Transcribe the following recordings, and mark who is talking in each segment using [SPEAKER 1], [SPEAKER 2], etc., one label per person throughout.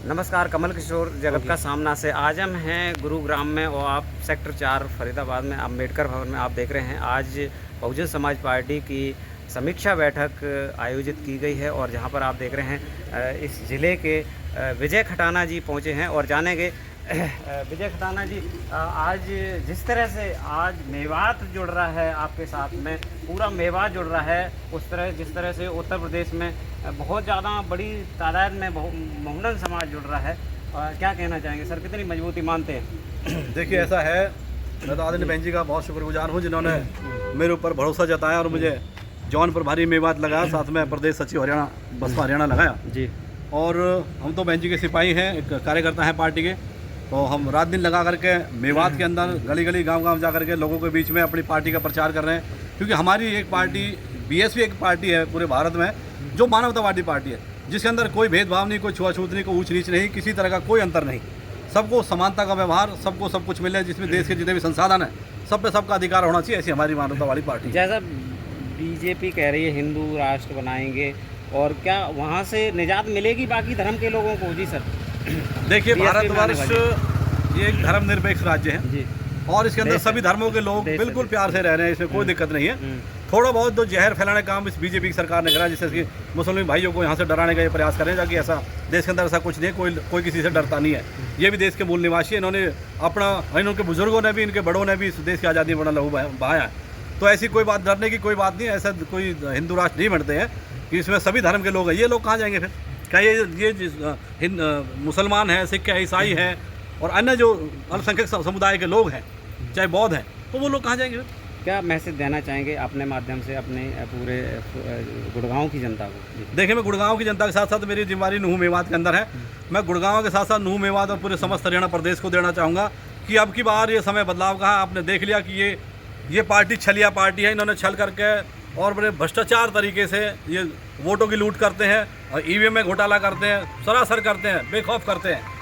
[SPEAKER 1] नमस्कार, कमल किशोर जगत का सामना से आज हम हैं गुरुग्राम में और आप सेक्टर 4 फरीदाबाद में अम्बेडकर भवन में आप देख रहे हैं। आज बहुजन समाज पार्टी की समीक्षा बैठक आयोजित की गई है और जहां पर आप देख रहे हैं इस ज़िले के विजय खटाना जी पहुंचे हैं और जानेंगे विजय खटाना जी, आज जिस तरह से आज मेवात जुड़ रहा है आपके साथ में, पूरा मेवात जुड़ रहा है, उस तरह जिस तरह से उत्तर प्रदेश में बहुत ज़्यादा बड़ी तादाद में बहुजन समाज जुड़ रहा है, क्या कहना चाहेंगे सर, कितनी मजबूती मानते हैं?
[SPEAKER 2] देखिए, ऐसा है, मैं तो आदरणीय बहन जी का बहुत शुक्रगुजार हूँ जिन्होंने मेरे ऊपर भरोसा जताया और मुझे जौनपुर भारी मेवात लगाया, साथ में प्रदेश सचिव हरियाणा बसपा हरियाणा लगाया जी। और हम तो बहन जी के सिपाही हैं, एक कार्यकर्ता हैं पार्टी के, तो हम रात दिन लगा करके मेवात के अंदर गली गली गांव गांव जा करके लोगों के बीच में अपनी पार्टी का प्रचार कर रहे हैं। क्योंकि हमारी एक पार्टी बीएसपी एक पार्टी है पूरे भारत में जो मानवतावादी पार्टी है, जिसके अंदर कोई भेदभाव नहीं, कोई छुआछूत नहीं, कोई ऊंच नीच नहीं, किसी तरह का कोई अंतर नहीं, सबको समानता का व्यवहार, सबको सब कुछ मिले, जिसमें देश के जितने भी संसाधन है सब पे सबका अधिकार होना चाहिए। ऐसी हमारी मानवता वाली पार्टी।
[SPEAKER 1] जैसा बीजेपी कह रही है हिंदू राष्ट्र बनाएंगे, और क्या वहाँ से निजात मिलेगी बाकी धर्म के लोगों को? जी सर,
[SPEAKER 2] देखिए, भारतवर्ष ये एक धर्मनिरपेक्ष राज्य है जी, और इसके अंदर सभी धर्मों के लोग बिल्कुल प्यार से रह रहे हैं, इसमें कोई दिक्कत नहीं है। थोड़ा बहुत जो जहर फैलाने का काम इस बीजेपी की सरकार ने करा, जिससे कि मुस्लिम भाइयों को यहाँ से डराने का ये प्रयास करें, ताकि ऐसा देश के अंदर ऐसा कुछ नहीं, कोई किसी से डरता नहीं है। ये भी देश के मूल निवासी है, इन्होंने अपना, इनके बुजुर्गों ने भी, इनके बड़ों ने भी इस देश की आज़ादी में लहू बहाया है। तो ऐसी कोई बात, डरने की कोई बात नहीं है। ऐसा कोई हिंदू राष्ट्र नहीं बनते हैं कि इसमें सभी धर्म के लोग हैं। ये लोग कहाँ जाएंगे फिर? क्या ये मुसलमान है, सिख है, ईसाई है और अन्य जो अल्पसंख्यक समुदाय के लोग हैं, चाहे बौद्ध हैं, तो वो लोग कहाँ जाएंगे?
[SPEAKER 1] क्या मैसेज देना चाहेंगे अपने माध्यम से अपने पूरे गुड़गांव की जनता को?
[SPEAKER 2] देखिए, मैं गुड़गांव की जनता के साथ साथ मेरी जिम्मेदारी नूह मेवात के अंदर है। मैं गुड़गांव के साथ साथ नूह मेवात और पूरे समस्त हरियाणा प्रदेश को देना चाहूँगा कि अब की बार ये समय बदलाव का है। आपने देख लिया कि ये पार्टी छलिया पार्टी है। इन्होंने छल करके और बड़े भ्रष्टाचार तरीके से ये वोटों की लूट करते हैं और ईवीएम में घोटाला करते हैं, सरासर करते हैं, बेखौफ करते हैं।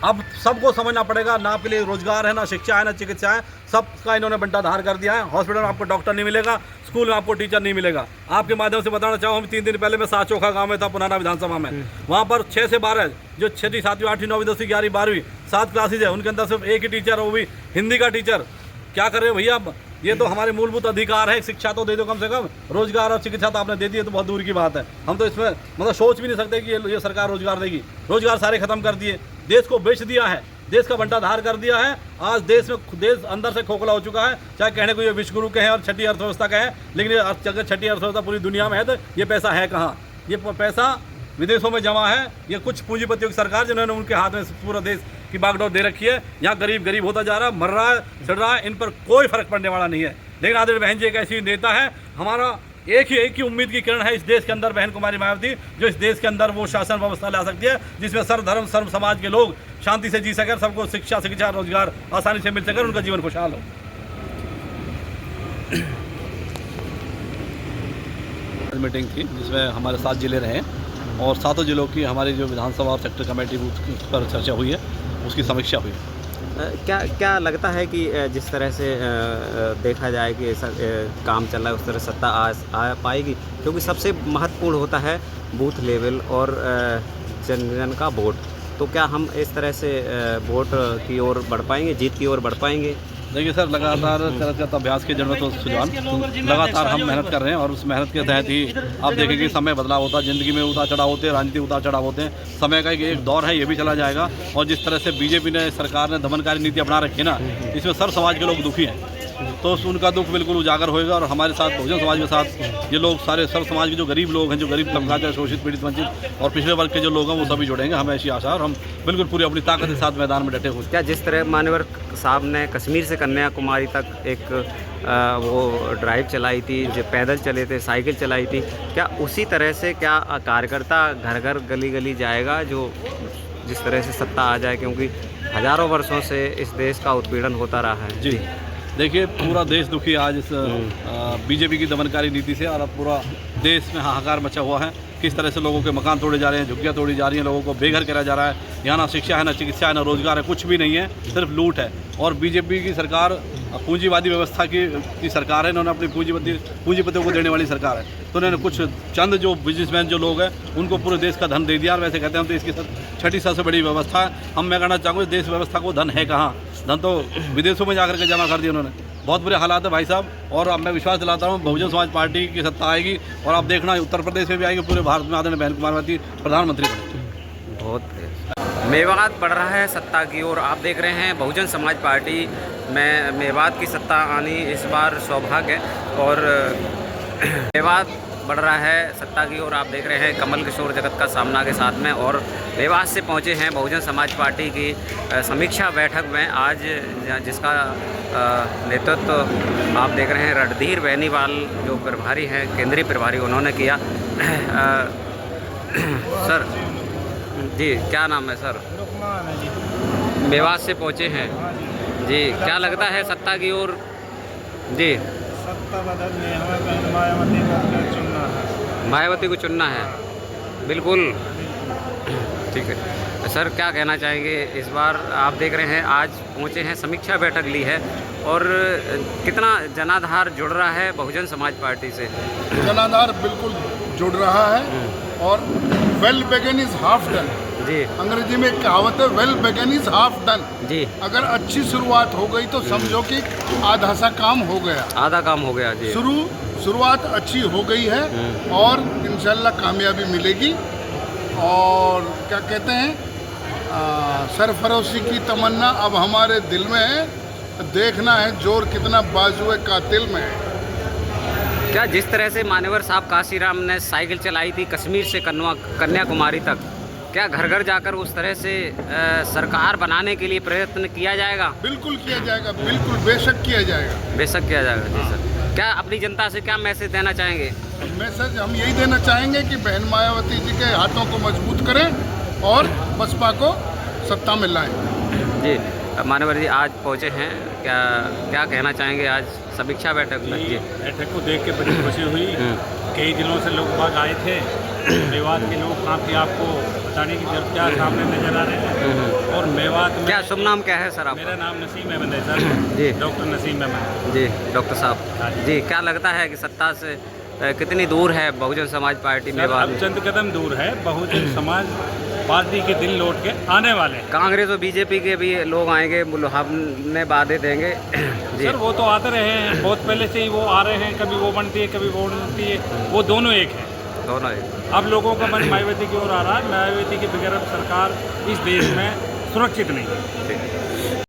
[SPEAKER 2] अब सबको समझना पड़ेगा, ना आपके लिए रोजगार है, ना शिक्षा है, ना चिकित्सा है, सबका इन्होंने बंटाधार कर दिया है। हॉस्पिटल में आपको डॉक्टर नहीं मिलेगा, स्कूल में आपको टीचर नहीं मिलेगा। आपके माध्यम से बताना चाहूँ, हम 3 दिन पहले मैं साचोखा गांव में था, पुराना विधानसभा में, वहाँ पर 6 से 12 जो 6वीं 7वीं 8वीं 9वीं 10वीं 11वीं 12वीं 7 क्लासेज है, उनके अंदर सिर्फ एक ही टीचर है, वो भी हिंदी का टीचर। क्या कर रहे हो भैया? ये तो हमारे मूलभूत अधिकार है, शिक्षा तो दे दो कम से कम, रोजगार और चिकित्सा तो आपने दे दी है, तो बहुत दूर की बात है। हम तो इसमें मतलब सोच भी नहीं सकते कि ये सरकार रोजगार देगी। रोजगार सारे खत्म कर दिए, देश को बेच दिया है, देश का बंटाधार कर दिया है। आज देश अंदर से खोखला हो चुका है। चाहे कहने को ये विश्वगुरु कहें और छठी अर्थव्यवस्था कहें, लेकिन अगर छठी अर्थव्यवस्था पूरी दुनिया में है तो ये पैसा है कहाँ? ये पैसा विदेशों में जमा है। ये कुछ पूंजीपतियों की सरकार जिन्होंने उनके हाथ में पूरा देश की बागडोर दे रखी है। यहाँ गरीब होता जा रहा है, मर रहा है, चढ़ रहा है, इन पर कोई फर्क पड़ने वाला नहीं है। लेकिन आदरणीय बहन जी एक ऐसी नेता है, हमारा एक ही उम्मीद की किरण है इस देश के अंदर, बहन कुमारी मायावती, जो इस देश के अंदर वो शासन व्यवस्था ला सकती है जिसमें सर्व धर्म सर्व समाज के लोग शांति से जी सके, सबको शिक्षा रोजगार आसानी से मिल सके, उनका जीवन खुशहाल हो। मीटिंग थी जिसमें हमारे 7 जिले रहे और 7 जिलों की हमारी जो विधानसभा और सेक्टर कमेटी बूथ पर चर्चा हुई है, उसकी समीक्षा हुई।
[SPEAKER 1] क्या लगता है कि जिस तरह से देखा जाए कि ऐसा काम चल रहा है, उस तरह सत्ता आ पाएगी? क्योंकि सबसे महत्वपूर्ण होता है बूथ लेवल और जन का वोट। तो क्या हम इस तरह से वोट की ओर बढ़ पाएंगे, जीत की ओर बढ़ पाएंगे?
[SPEAKER 2] देखिए सर, लगातार करत अभ्यास की जरूरत हो सुजान, लगातार हम मेहनत कर रहे हैं और उस मेहनत के तहत ही आप देखेंगे समय बदलाव होता है, ज़िंदगी में उतार चढ़ाव होते हैं, राजनीति उतार चढ़ाव होते हैं। समय का एक दौर है, ये भी चला जाएगा। और जिस तरह से बीजेपी ने, सरकार ने दमनकारी नीति अपना रखी है ना, इसमें सर्व समाज के लोग दुखी हैं, तो उनका दुख बिल्कुल उजागर होएगा। और हमारे साथ बहुजन समाज के साथ ये लोग सारे सर्व समाज के जो गरीब लोग हैं, जो गरीब तबका के शोषित पीड़ित वंचित और पिछड़े वर्ग के जो लोग हैं, वो सभी जुड़ेंगे। हमें ऐसी आशा, और हम बिल्कुल पूरी अपनी ताकत के साथ मैदान में डटे हुए।
[SPEAKER 1] क्या जिस तरह मान्यवर साहब ने कश्मीर से कन्याकुमारी तक एक वो ड्राइव चलाई थी, जो पैदल चले थे, साइकिल चलाई थी, क्या उसी तरह से क्या कार्यकर्ता घर घर गली गली जाएगा, जो जिस तरह से सत्ता आ जाए? क्योंकि हज़ारों वर्षों से इस देश का उत्पीड़न होता रहा है।
[SPEAKER 2] जी देखिए, पूरा देश दुखी आज इस बीजेपी की दमनकारी नीति से, और अब पूरा देश में हाहाकार मचा हुआ है। किस तरह से लोगों के मकान तोड़े जा रहे हैं, झुग्गियाँ तोड़ी जा रही हैं, लोगों को बेघर करा जा रहा है। यहाँ ना शिक्षा है, ना चिकित्सा है, ना रोजगार है, कुछ भी नहीं है, सिर्फ लूट है। और बीजेपी की सरकार पूंजीवादी व्यवस्था की सरकार है। इन्होंने अपनी पूंजीपतियों को देने वाली सरकार है। तो उन्होंने कुछ चंद जो बिजनेसमैन जो लोग हैं उनको पूरे देश का धन दे दिया। और वैसे कहते हैं हम तो इसकी छठी सबसे बड़ी व्यवस्था है। मैं कहना चाहूँगा देश व्यवस्था को धन है कहाँ, धन तो विदेशों में जाकर के जमा कर दिया उन्होंने। बहुत बुरे हालात है भाई साहब। और अब मैं विश्वास दिलाता हूँ बहुजन समाज पार्टी की सत्ता आएगी और आप देखना उत्तर प्रदेश में भी आएगी, पूरे भारत में आदरणीय बहन कुमारवती प्रधानमंत्री बनेगी।
[SPEAKER 1] बहुत मेवात बढ़ रहा है सत्ता की ओर। आप देख रहे हैं बहुजन समाज पार्टी में मेवात की सत्ता आनी इस बार सौभाग्य है। और मेवात बढ़ रहा है सत्ता की ओर। आप देख रहे हैं कमल किशोर जगत का सामना के साथ में। और मेवात से पहुंचे हैं बहुजन समाज पार्टी की समीक्षा बैठक में आज, जिसका नेतृत्व आप देख रहे हैं रणधीर बेनीवाल जो प्रभारी हैं, केंद्रीय प्रभारी, उन्होंने किया। सर जी, क्या नाम है सर? मेवात से पहुंचे हैं जी, क्या लगता है सत्ता की ओर? जी,
[SPEAKER 3] सत्ता बदलनी है, हमें मायावती को चुनना है।
[SPEAKER 1] मायावती को चुनना है, बिल्कुल ठीक है। सर क्या कहना चाहेंगे इस बार? आप देख रहे हैं आज पहुंचे हैं, समीक्षा बैठक ली है और कितना जनाधार जुड़ रहा है बहुजन समाज पार्टी से?
[SPEAKER 4] जनाधार बिल्कुल जुड़ रहा है और well begin is half done.
[SPEAKER 1] जी,
[SPEAKER 4] अंग्रेजी में एक कहावत है, well begin is half done.
[SPEAKER 1] जी,
[SPEAKER 4] अगर अच्छी शुरुआत हो गई तो समझो कि आधा सा काम हो गया,
[SPEAKER 1] आधा काम हो गया। जी,
[SPEAKER 4] शुरुआत अच्छी हो गई है और इंशाल्लाह कामयाबी मिलेगी। और क्या कहते हैं, सरफरोशी की तमन्ना अब हमारे दिल में है, देखना है जोर कितना बाजुए कातिल में है।
[SPEAKER 1] क्या जिस तरह से मान्यवर साहब काशीराम ने साइकिल चलाई थी कश्मीर से कन्याकुमारी तक, क्या घर घर जाकर उस तरह से सरकार बनाने के लिए प्रयत्न किया जाएगा?
[SPEAKER 4] बिल्कुल किया जाएगा, बिल्कुल बेशक किया जाएगा,
[SPEAKER 1] बेशक किया जाएगा। जी सर, क्या अपनी जनता से क्या मैसेज देना चाहेंगे?
[SPEAKER 4] मैसेज हम यही देना चाहेंगे कि बहन मायावती जी के हाथों को मजबूत करें और बसपा को सत्ता में लाएं।
[SPEAKER 1] जी, मान्यवर जी आज पहुँचे हैं, क्या कहना चाहेंगे आज समीक्षा बैठक में? जी,
[SPEAKER 3] बैठक को देख के बड़ी खुशी हुई। कई दिनों से लोग बाग आए थे, मेवात के लोग काफ़ी आपको बताने की जरूरत क्या सामने नजर आ रहे हैं। और मेवात में
[SPEAKER 1] क्या शुभ नाम क्या है सर आप?
[SPEAKER 3] मेरा नाम नसीम अहमद है सर।
[SPEAKER 1] जी,
[SPEAKER 3] डॉक्टर नसीम अहमद।
[SPEAKER 1] जी डॉक्टर साहब जी, क्या लगता है कि सत्ता से कितनी दूर है बहुजन समाज पार्टी मेवात?
[SPEAKER 3] अब चंद कदम दूर है, बहुजन समाज पार्टी के दिन लौट के आने वाले हैं।
[SPEAKER 1] कांग्रेस और बीजेपी के भी लोग आएंगे, हमने वादे देंगे। जी
[SPEAKER 3] सर वो तो आते रहे हैं, बहुत पहले से ही वो आ रहे हैं। कभी वो बनती है, कभी वो बनती है, वो दोनों एक है,
[SPEAKER 1] दोनों एक।
[SPEAKER 3] अब लोगों का मन मायावती की ओर आ रहा है। मायावती के बगैर अब सरकार इस देश में सुरक्षित नहीं है।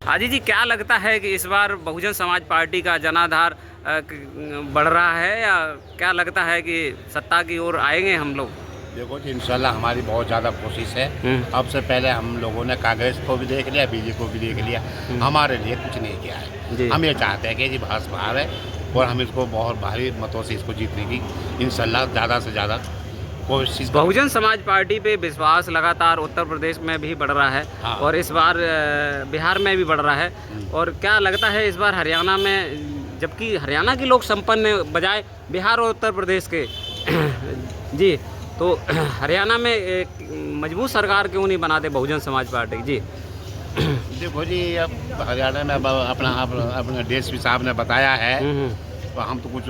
[SPEAKER 1] हाजी जी, क्या लगता है कि इस बार बहुजन समाज पार्टी का जनाधार बढ़ रहा है, या क्या लगता है कि सत्ता की ओर आएंगे हम लोग?
[SPEAKER 5] देखो जी, इंशाल्लाह हमारी बहुत ज़्यादा कोशिश है। अब से पहले हम लोगों ने कांग्रेस को भी देख लिया, बीजेपी को भी देख लिया, हमारे लिए कुछ नहीं किया है। हम ये चाहते हैं कि जी भाजपा आवे और हम इसको बहुत भारी मतों से इसको जीतने की इंशाल्लाह ज़्यादा से ज़्यादा कोशिश।
[SPEAKER 1] बहुजन समाज पार्टी पे विश्वास लगातार उत्तर प्रदेश में भी बढ़ रहा है।
[SPEAKER 5] हाँ।
[SPEAKER 1] और इस बार बिहार में भी बढ़ रहा है। और क्या लगता है इस बार हरियाणा में, जबकि हरियाणा के लोग संपन्न बजाय बिहार और उत्तर प्रदेश के जी, तो हरियाणा में एक मजबूत सरकार क्यों नहीं बनाते बहुजन समाज पार्टी? जी
[SPEAKER 5] देखो जी, अब हरियाणा में अब अपना डीएसपी साहब ने बताया है, तो हम तो कुछ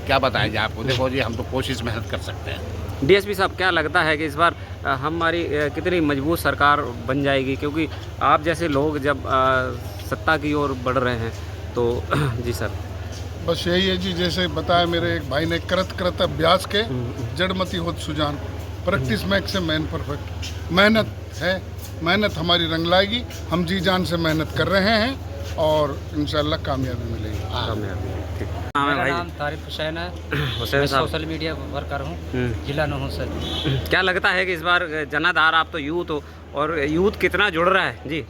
[SPEAKER 5] क्या बताएंगे आपको। देखो जी, हम तो कोशिश मेहनत कर सकते हैं।
[SPEAKER 1] डीएसपी साहब, क्या लगता है कि इस बार हमारी कितनी मजबूत सरकार बन जाएगी? क्योंकि आप जैसे लोग जब सत्ता की ओर बढ़ रहे हैं तो जी सर।
[SPEAKER 4] बस यही है जी, जैसे बताया मेरे एक भाई ने, करत अभ्यास के जड़मती होत सुजान, प्रैक्टिस मैक्स से मैन परफेक्ट। मेहनत है, मेहनत हमारी रंग लाएगी। हम जी जान से मेहनत कर रहे हैं और इंशाल्लाह कामयाबी मिलेगी।
[SPEAKER 6] मेरा नाम तारिक हुसैन है।
[SPEAKER 1] हुसैन साहब,
[SPEAKER 6] सोशल मीडिया वर्कर हूँ, जिला नूंह से।
[SPEAKER 1] क्या लगता है कि इस बार जनाधार, आप तो यूथ हो, और यूथ कितना जुड़ रहा है? जी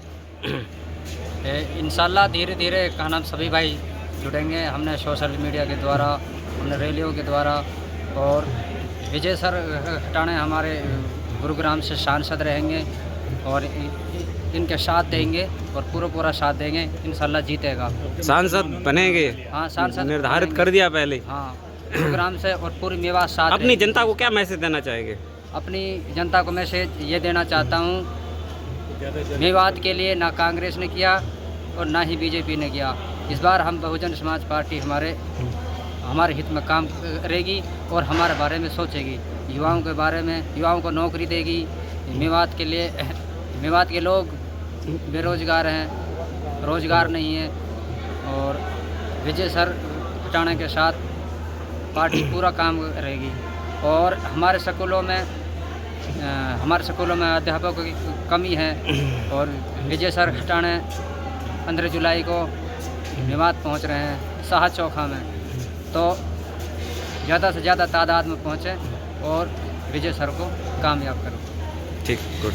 [SPEAKER 6] इंशाल्लाह धीरे धीरे का नाम सभी भाई जुड़ेंगे। हमने सोशल मीडिया के द्वारा, हमने रैलियों के द्वारा, और विजय सर हटाने हमारे गुरुग्राम से सांसद रहेंगे और इनके साथ देंगे और पूरा साथ देंगे। इंशाल्लाह जीतेगा,
[SPEAKER 1] सांसद बनेंगे।
[SPEAKER 6] हाँ, सांसद
[SPEAKER 1] निर्धारित कर दिया पहले।
[SPEAKER 6] हाँ, गुरुग्राम से और पूरी मेवात साथ।
[SPEAKER 1] अपनी जनता को क्या मैसेज देना चाहेंगे?
[SPEAKER 6] अपनी जनता को मैसेज ये देना चाहता हूँ, मेवात के लिए ना कांग्रेस ने किया और ना ही बीजेपी ने किया। इस बार हम बहुजन समाज पार्टी हमारे हित में काम करेगी और हमारे बारे में सोचेगी, युवाओं के बारे में, युवाओं को नौकरी देगी। मेवात के लोग बेरोजगार हैं, रोजगार नहीं है, और विजय सर हटाने के साथ पार्टी पूरा काम करेगी। और हमारे स्कूलों में अध्यापकों की कमी है, और विजय सर हटाने 15 जुलाई को मेवात पहुंच रहे हैं साहा चौखा में, तो ज़्यादा से ज़्यादा तादाद में पहुँचें और विजय सर को कामयाब करें।
[SPEAKER 1] ठीक, गुड।